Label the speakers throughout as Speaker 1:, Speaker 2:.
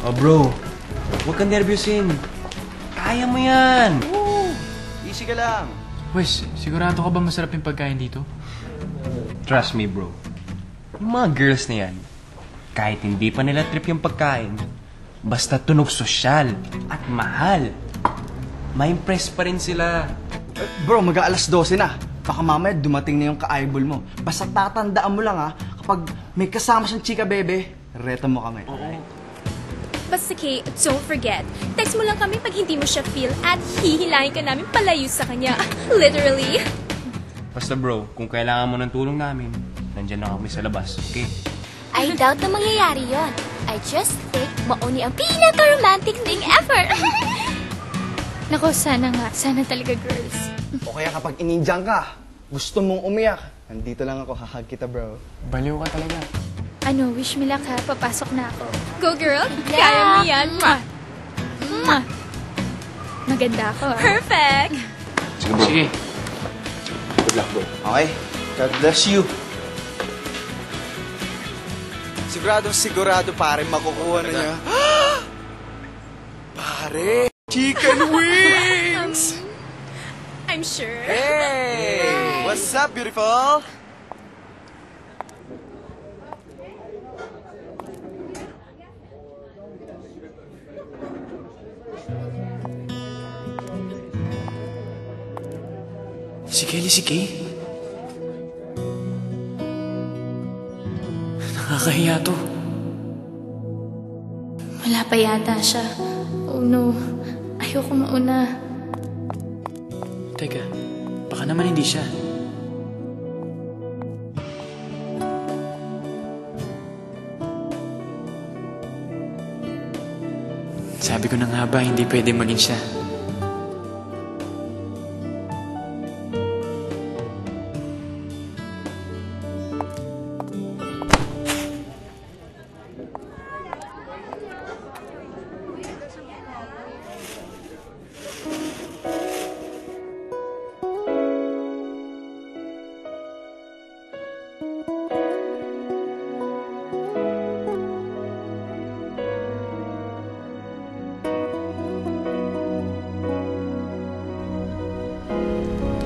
Speaker 1: Oh bro, huwag kang nervyusin. Kaya mo yan.
Speaker 2: Woo! Easy ka lang.
Speaker 3: Wes, sigurado ka ba masarap yung pagkain dito?
Speaker 1: Trust me bro. Yung mga girls na yan, kahit hindi pa nila trip yung pagkain, basta tunog sosyal at mahal, ma-impress pa rin sila.
Speaker 2: Bro, mag-aalas 12 na. Baka mamaya dumating na yung ka-eyeball mo. Basta tatandaan mo lang kapag may kasama siyang chika bebe, reto mo kami.
Speaker 4: Basta Kay, don't forget, text mo lang kami pag hindi mo siya feel at hihilahin ka namin palayo sa kanya. Literally.
Speaker 1: Basta bro, kung kailangan mo ng tulong namin, nandyan lang kami sa labas, okay?
Speaker 5: I doubt na mangyayari yon. I just think mauni ang pinaka-romantic thing ever.
Speaker 4: Nako, sana nga. Sana talaga, girls.
Speaker 2: O kaya kapag inindyang ka, gusto mong umiyak, nandito lang ako, hahag kita bro.
Speaker 3: Baliw ka talaga.
Speaker 4: Ano, wish me luck ha. Papasok na ako. Go, girl!
Speaker 5: Yeah.
Speaker 4: Kaya mo yan. Mwah! Mwah! Maganda ako. Perfect!
Speaker 1: Sige bro.
Speaker 3: Sige.
Speaker 1: Good luck bro.
Speaker 2: Okay? God bless you. Sigurado pare, makukuha na niya. Pare! Chicken wings!
Speaker 4: I'm sure.
Speaker 2: Hey! What's up, beautiful?
Speaker 3: Si Kelly, si Kay? Nakakahiya to.
Speaker 4: Wala pa yata siya. Oh no. Ayoko mauna.
Speaker 3: Teka, baka naman hindi siya. Sabi ko na nga ba, hindi pwede maging siya.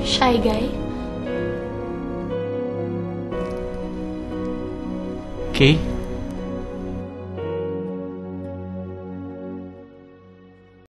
Speaker 4: Shy guy?
Speaker 3: Kay?